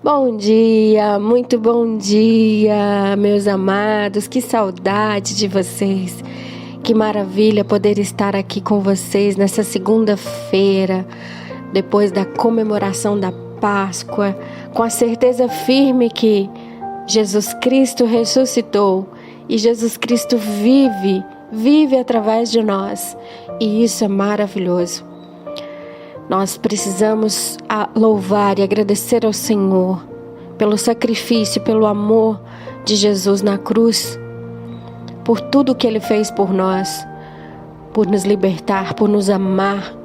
Bom dia, muito bom dia, meus amados, que saudade de vocês, que maravilha poder estar aqui com vocês nessa segunda-feira, depois da comemoração da Páscoa, com a certeza firme que Jesus Cristo ressuscitou e Jesus Cristo vive através de nós, e isso é maravilhoso. Nós precisamos louvar e agradecer ao Senhor pelo sacrifício, pelo amor de Jesus na cruz, por tudo que Ele fez por nós, por nos libertar, por nos amar.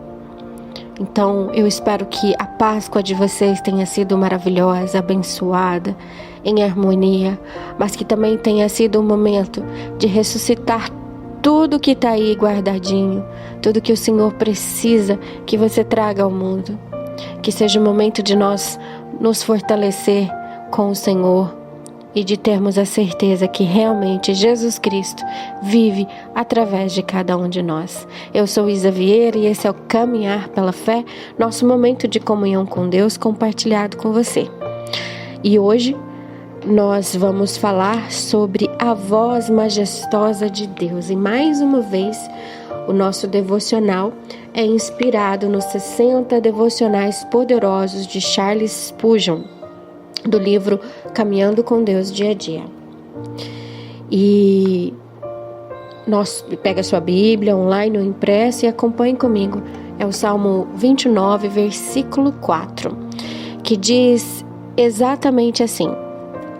Então, eu espero que a Páscoa de vocês tenha sido maravilhosa, abençoada, em harmonia, mas que também tenha sido um momento de ressuscitar tudo que está aí guardadinho, tudo que o Senhor precisa que você traga ao mundo. Que seja o momento de nós nos fortalecer com o Senhor e de termos a certeza que realmente Jesus Cristo vive através de cada um de nós. Eu sou Isa Vieira e esse é o Caminhar pela Fé, nosso momento de comunhão com Deus compartilhado com você. E hoje nós vamos falar sobre a voz majestosa de Deus. E mais uma vez, o nosso devocional é inspirado nos 60 devocionais poderosos de Charles Spurgeon, do livro Caminhando com Deus Dia a Dia. E pega a sua Bíblia online ou impressa e acompanhe comigo. É o Salmo 29, versículo 4, que diz exatamente assim: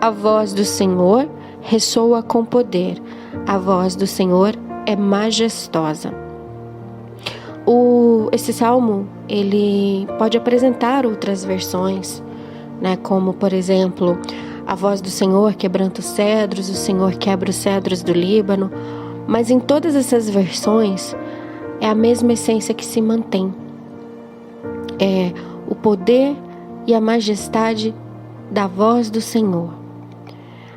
a voz do Senhor ressoa com poder, a voz do Senhor é majestosa. Esse salmo, ele pode apresentar outras versões, né? Como, por exemplo, a voz do Senhor quebranta os cedros, o Senhor quebra os cedros do Líbano, mas em todas essas versões é a mesma essência que se mantém. É o poder e a majestade da voz do Senhor.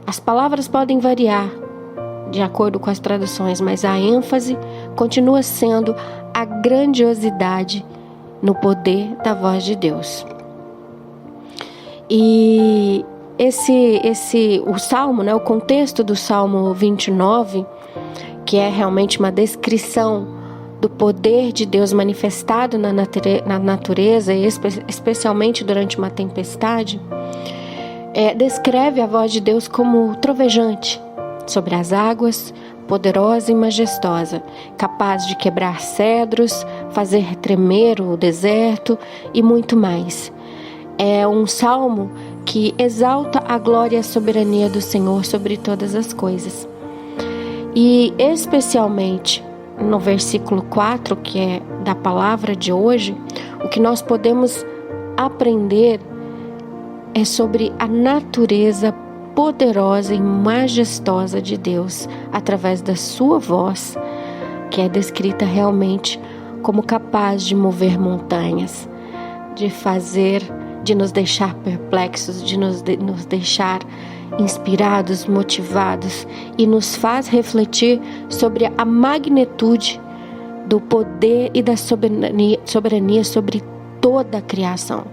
As palavras podem variar de acordo com as traduções, mas a ênfase continua sendo a grandiosidade no poder da voz de Deus. E o Salmo, né, o contexto do Salmo 29, que é realmente uma descrição do poder de Deus manifestado na natureza, especialmente durante uma tempestade, descreve a voz de Deus como trovejante sobre as águas, poderosa e majestosa, capaz de quebrar cedros, fazer tremer o deserto e muito mais. É um salmo que exalta a glória e a soberania do Senhor sobre todas as coisas. E especialmente no versículo 4, que é da palavra de hoje, o que nós podemos aprender é sobre a natureza poderosa e majestosa de Deus através da sua voz, que é descrita realmente como capaz de mover montanhas, de nos deixar perplexos, de nos deixar inspirados, motivados, e nos faz refletir sobre a magnitude do poder e da soberania sobre toda a criação.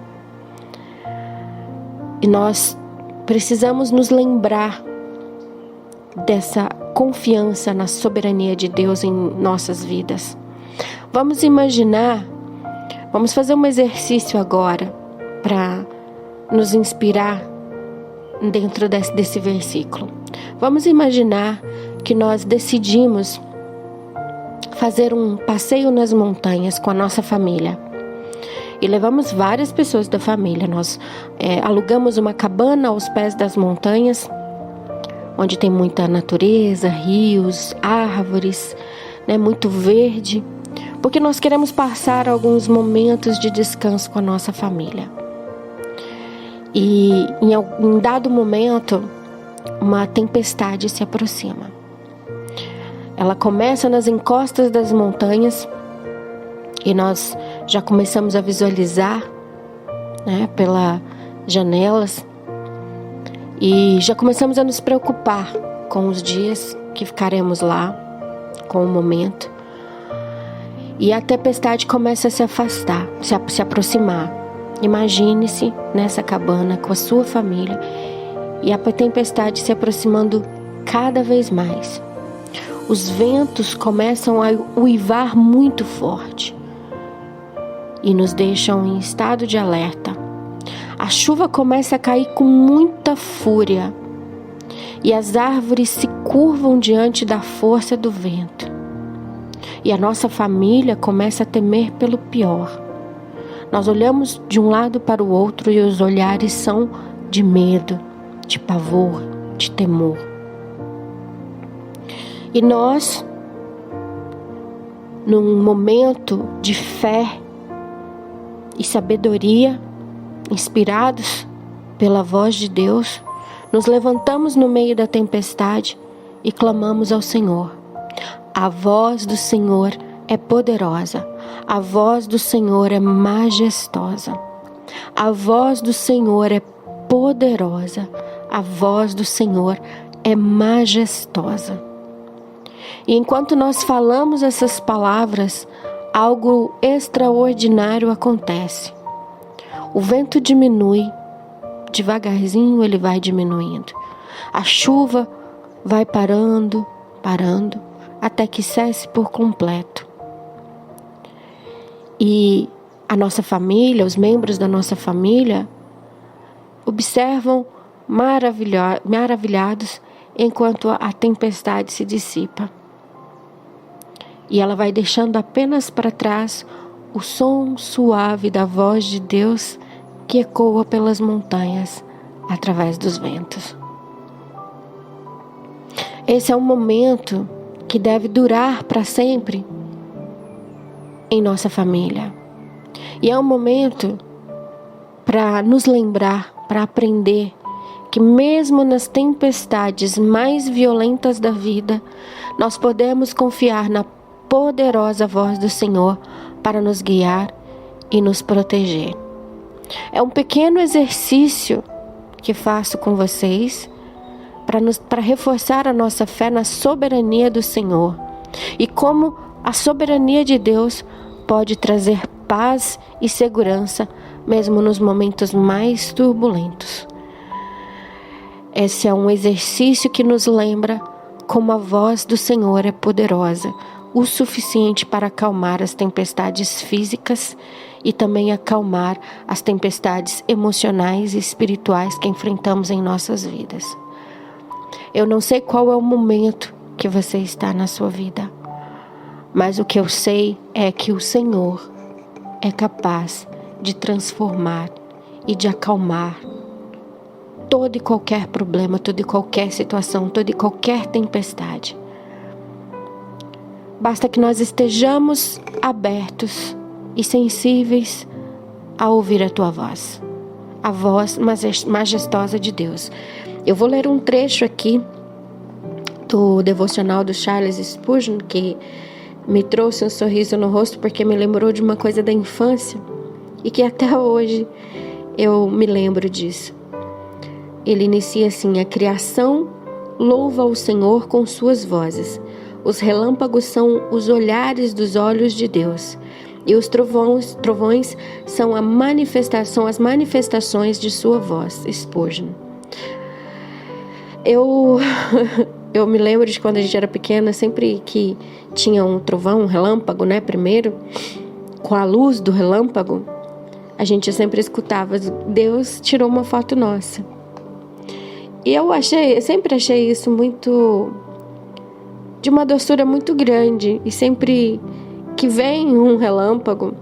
E nós precisamos nos lembrar dessa confiança na soberania de Deus em nossas vidas. Vamos fazer um exercício agora para nos inspirar dentro desse versículo. Vamos imaginar que nós decidimos fazer um passeio nas montanhas com a nossa família. E levamos várias pessoas da família. Nós alugamos uma cabana aos pés das montanhas, onde tem muita natureza, rios, árvores, né, muito verde, porque nós queremos passar alguns momentos de descanso com a nossa família. E em dado momento, uma tempestade se aproxima. Ela começa nas encostas das montanhas e nós já começamos a visualizar, né, pelas janelas, e já começamos a nos preocupar com os dias que ficaremos lá, com o momento. E a tempestade começa a se afastar, se aproximar. Imagine-se nessa cabana com a sua família e a tempestade se aproximando cada vez mais. Os ventos começam a uivar muito forte e nos deixam em estado de alerta. A chuva começa a cair com muita fúria e as árvores se curvam diante da força do vento. E a nossa família começa a temer pelo pior. Nós olhamos de um lado para o outro e os olhares são de medo, de pavor, de temor. E nós, num momento de fé e sabedoria, inspirados pela voz de Deus, nos levantamos no meio da tempestade e clamamos ao Senhor. A voz do Senhor é poderosa, a voz do Senhor é majestosa, a voz do Senhor é poderosa, a voz do Senhor é majestosa. E enquanto nós falamos essas palavras, algo extraordinário acontece. O vento diminui, devagarzinho ele vai diminuindo. A chuva vai parando, até que cesse por completo. E a nossa família, os membros da nossa família, observam maravilhados enquanto a tempestade se dissipa. E ela vai deixando apenas para trás o som suave da voz de Deus que ecoa pelas montanhas através dos ventos. Esse é um momento que deve durar para sempre em nossa família. E é um momento para nos lembrar, para aprender que mesmo nas tempestades mais violentas da vida, nós podemos confiar na poderosa voz do Senhor para nos guiar e nos proteger. É um pequeno exercício que faço com vocês para reforçar a nossa fé na soberania do Senhor e como a soberania de Deus pode trazer paz e segurança mesmo nos momentos mais turbulentos. Esse é um exercício que nos lembra como a voz do Senhor é poderosa, o suficiente para acalmar as tempestades físicas e também acalmar as tempestades emocionais e espirituais que enfrentamos em nossas vidas. Eu não sei qual é o momento que você está na sua vida, mas o que eu sei é que o Senhor é capaz de transformar e de acalmar todo e qualquer problema, toda e qualquer situação, toda e qualquer tempestade. Basta que nós estejamos abertos e sensíveis a ouvir a tua voz, a voz majestosa de Deus. Eu vou ler um trecho aqui do devocional do Charles Spurgeon, que me trouxe um sorriso no rosto porque me lembrou de uma coisa da infância e que até hoje eu me lembro disso. Ele inicia assim: a criação louva o Senhor com suas vozes. Os relâmpagos são os olhares dos olhos de Deus. E os trovões são as manifestações de sua voz. Spurgeon. Eu me lembro de quando a gente era pequena, sempre que tinha um trovão, um relâmpago, né? Primeiro, com a luz do relâmpago, a gente sempre escutava: Deus tirou uma foto nossa. E eu sempre achei isso de uma doçura muito grande. E sempre que vem um relâmpago,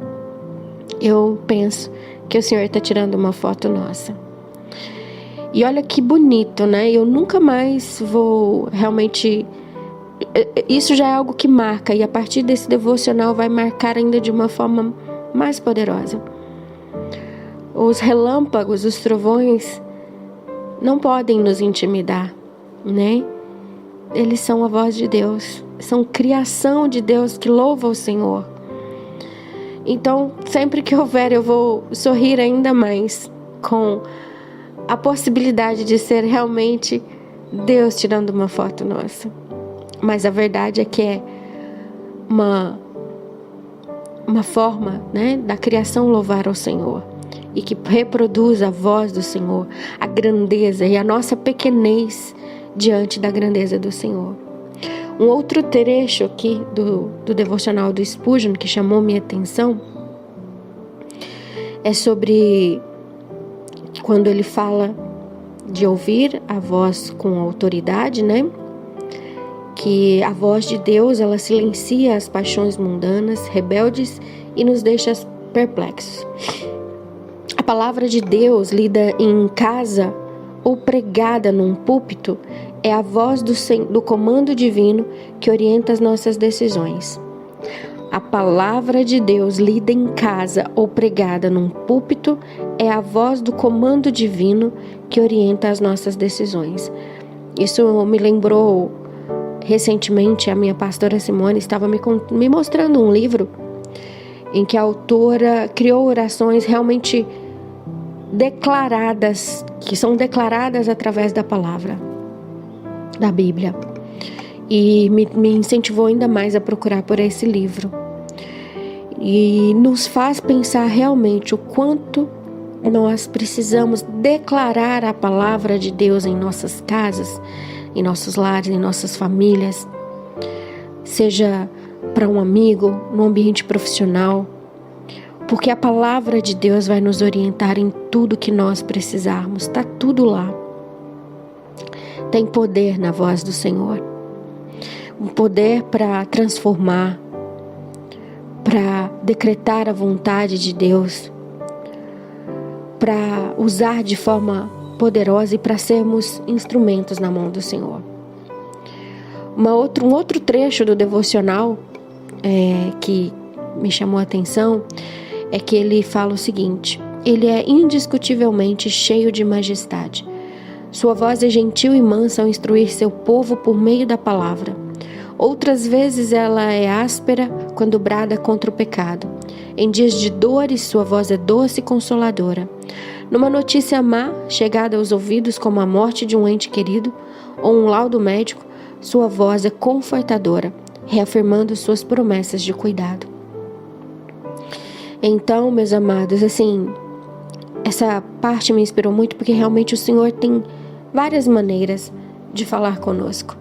eu penso que o Senhor está tirando uma foto nossa. E olha que bonito, né? Eu nunca mais vou realmente... Isso já é algo que marca. E a partir desse devocional vai marcar ainda de uma forma mais poderosa. Os relâmpagos, os trovões, não podem nos intimidar, né? Eles são a voz de Deus, são criação de Deus que louva o Senhor. Então, sempre que houver, eu vou sorrir ainda mais com a possibilidade de ser realmente Deus tirando uma foto nossa. Mas a verdade é que é uma forma, né, da criação louvar ao Senhor. e que reproduz a voz do Senhor, a grandeza e a nossa pequenez diante da grandeza do Senhor. Um outro trecho aqui do devocional do Spurgeon que chamou minha atenção é sobre quando ele fala de ouvir a voz com autoridade, né? Que a voz de Deus, ela silencia as paixões mundanas, rebeldes e nos deixa perplexos. A palavra de Deus, lida em casa ou pregada num púlpito, é a voz do comando divino que orienta as nossas decisões. A palavra de Deus, lida em casa ou pregada num púlpito, é a voz do comando divino que orienta as nossas decisões. Isso me lembrou recentemente, a minha pastora Simone estava me mostrando um livro em que a autora criou orações realmente declaradas, que são declaradas através da palavra da Bíblia, e me incentivou ainda mais a procurar por esse livro, e nos faz pensar realmente o quanto nós precisamos declarar a palavra de Deus em nossas casas, em nossos lares, em nossas famílias, seja para um amigo, no ambiente profissional, porque a palavra de Deus vai nos orientar em tudo que nós precisarmos, está tudo lá. Tem poder na voz do Senhor, um poder para transformar, para decretar a vontade de Deus, para usar de forma poderosa e para sermos instrumentos na mão do Senhor. Um outro trecho do devocional que me chamou a atenção é que ele fala o seguinte: ele é indiscutivelmente cheio de majestade. Sua voz é gentil e mansa ao instruir seu povo por meio da palavra. Outras vezes ela é áspera quando brada contra o pecado. Em dias de dores, sua voz é doce e consoladora. Numa notícia má, chegada aos ouvidos como a morte de um ente querido ou um laudo médico, sua voz é confortadora, reafirmando suas promessas de cuidado. Então, meus amados, essa parte me inspirou muito porque realmente o Senhor tem várias maneiras de falar conosco.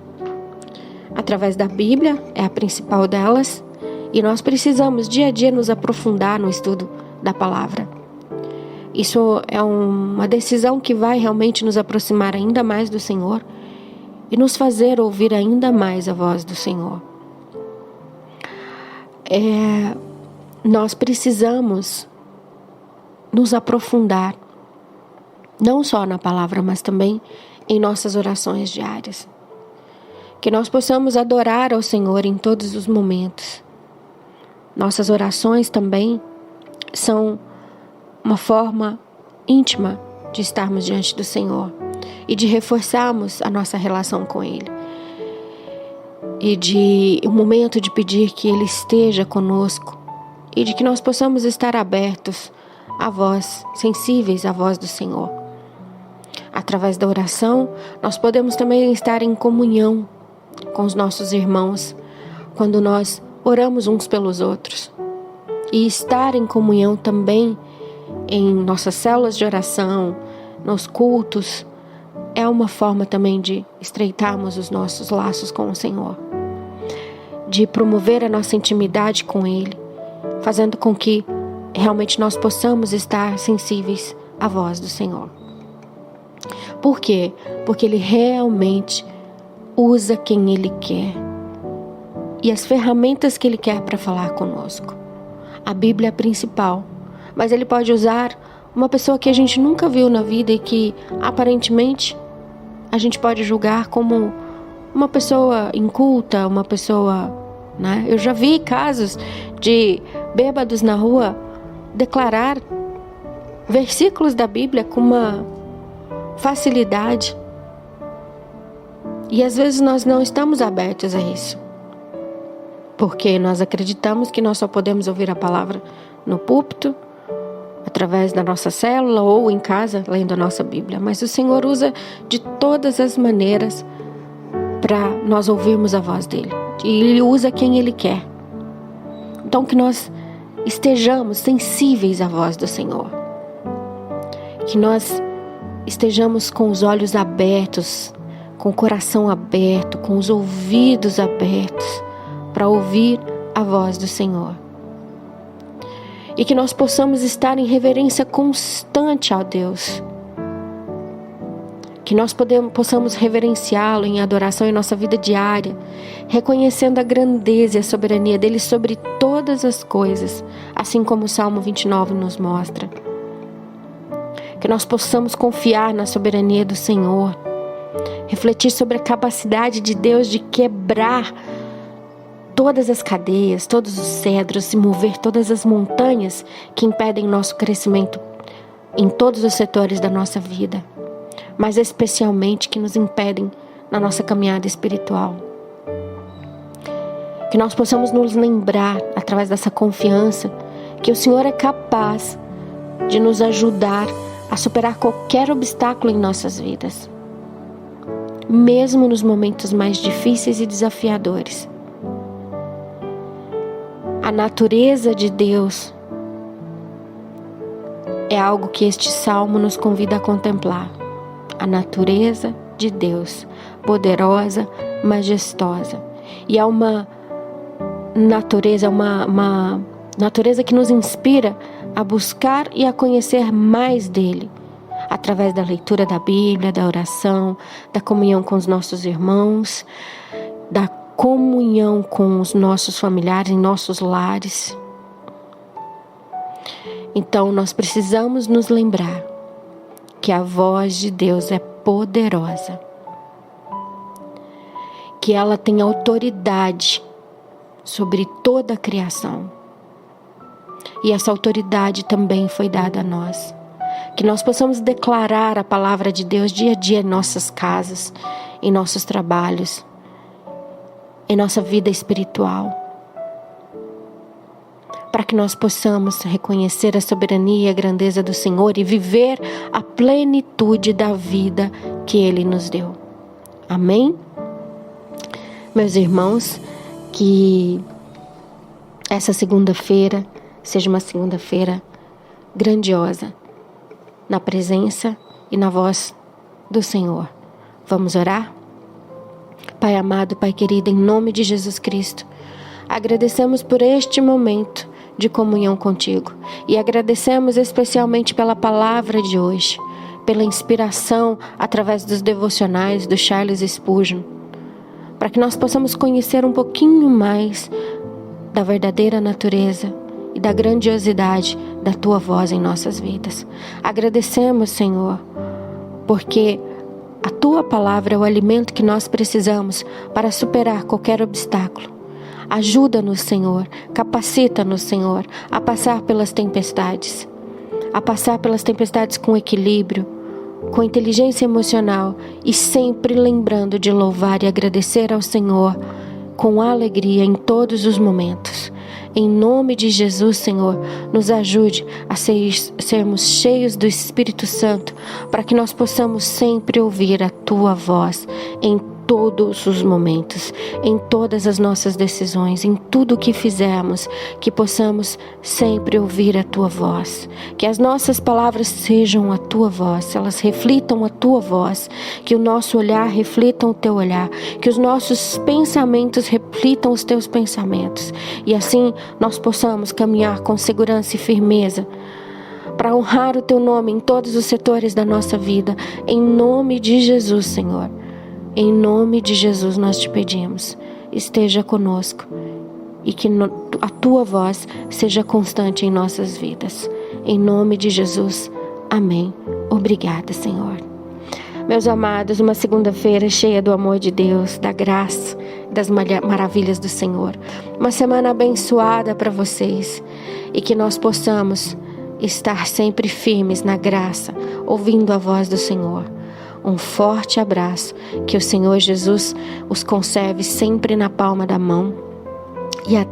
Através da Bíblia, é a principal delas, e nós precisamos dia a dia nos aprofundar no estudo da palavra. Isso é uma decisão que vai realmente nos aproximar ainda mais do Senhor e nos fazer ouvir ainda mais a voz do Senhor. Nós precisamos nos aprofundar, não só na palavra, mas também em nossas orações diárias. Que nós possamos adorar ao Senhor em todos os momentos. Nossas orações também são uma forma íntima de estarmos diante do Senhor e de reforçarmos a nossa relação com Ele. E de um momento de pedir que Ele esteja conosco e de que nós possamos estar abertos à voz, sensíveis à voz do Senhor. Através da oração, nós podemos também estar em comunhão com os nossos irmãos, quando nós oramos uns pelos outros. E estar em comunhão também em nossas células de oração, nos cultos, é uma forma também de estreitarmos os nossos laços com o Senhor, de promover a nossa intimidade com Ele, fazendo com que realmente nós possamos estar sensíveis à voz do Senhor. Por quê? Porque Ele realmente usa quem Ele quer e as ferramentas que Ele quer para falar conosco. A Bíblia é a principal, mas Ele pode usar uma pessoa que a gente nunca viu na vida e que aparentemente a gente pode julgar como uma pessoa inculta, uma pessoa, né? Eu já vi casos de bêbados na rua declarar versículos da Bíblia com uma facilidade. E às vezes nós não estamos abertos a isso, porque nós acreditamos que nós só podemos ouvir a palavra no púlpito, através da nossa célula ou em casa, lendo a nossa Bíblia. Mas o Senhor usa de todas as maneiras para nós ouvirmos a voz dEle. E Ele usa quem Ele quer. Então que nós estejamos sensíveis à voz do Senhor. que nós estejamos com os olhos abertos, com o coração aberto, com os ouvidos abertos para ouvir a voz do Senhor. E que nós possamos estar em reverência constante ao Deus. Que nós possamos reverenciá-lo em adoração em nossa vida diária, reconhecendo a grandeza e a soberania dele sobre todas as coisas, assim como o Salmo 29 nos mostra. Que nós possamos confiar na soberania do Senhor, refletir sobre a capacidade de Deus de quebrar todas as cadeias, todos os cedros e mover todas as montanhas que impedem nosso crescimento em todos os setores da nossa vida, mas especialmente que nos impedem na nossa caminhada espiritual. Que nós possamos nos lembrar, através dessa confiança, que o Senhor é capaz de nos ajudar a superar qualquer obstáculo em nossas vidas, mesmo nos momentos mais difíceis e desafiadores. A natureza de Deus é algo que este salmo nos convida a contemplar. A natureza de Deus, poderosa, majestosa. E é uma natureza, uma natureza que nos inspira a buscar e a conhecer mais dele, através da leitura da Bíblia, da oração, da comunhão com os nossos irmãos, da comunhão com os nossos familiares, em nossos lares. Então nós precisamos nos lembrar que a voz de Deus é poderosa, que ela tem autoridade sobre toda a criação. E essa autoridade também foi dada a nós. Que nós possamos declarar a palavra de Deus dia a dia em nossas casas, em nossos trabalhos, em nossa vida espiritual. Para que nós possamos reconhecer a soberania e a grandeza do Senhor e viver a plenitude da vida que Ele nos deu. Amém? Meus irmãos, que essa segunda-feira seja uma segunda-feira grandiosa, na presença e na voz do Senhor. Vamos orar? Pai amado, Pai querido, em nome de Jesus Cristo, agradecemos por este momento de comunhão contigo e agradecemos especialmente pela palavra de hoje, pela inspiração através dos devocionais do Charles Spurgeon, para que nós possamos conhecer um pouquinho mais da verdadeira natureza e da grandiosidade da Tua voz em nossas vidas. Agradecemos, Senhor, porque a Tua palavra é o alimento que nós precisamos para superar qualquer obstáculo. Ajuda-nos, Senhor, capacita-nos, Senhor, a passar pelas tempestades, com equilíbrio, com inteligência emocional e sempre lembrando de louvar e agradecer ao Senhor com alegria em todos os momentos. Em nome de Jesus, Senhor, nos ajude a sermos cheios do Espírito Santo, para que nós possamos sempre ouvir a Tua voz em todos os momentos, em todas as nossas decisões, em tudo o que fizermos, que possamos sempre ouvir a Tua voz, que as nossas palavras sejam a Tua voz, elas reflitam a Tua voz, que o nosso olhar reflita o Teu olhar, que os nossos pensamentos reflitam os Teus pensamentos, e assim nós possamos caminhar com segurança e firmeza, para honrar o Teu nome em todos os setores da nossa vida, em nome de Jesus, Senhor. Em nome de Jesus nós te pedimos, esteja conosco e que a Tua voz seja constante em nossas vidas. Em nome de Jesus, amém. Obrigada, Senhor. Meus amados, uma segunda-feira cheia do amor de Deus, da graça, das maravilhas do Senhor. Uma semana abençoada para vocês e que nós possamos estar sempre firmes na graça, ouvindo a voz do Senhor. Um forte abraço, que o Senhor Jesus os conserve sempre na palma da mão e até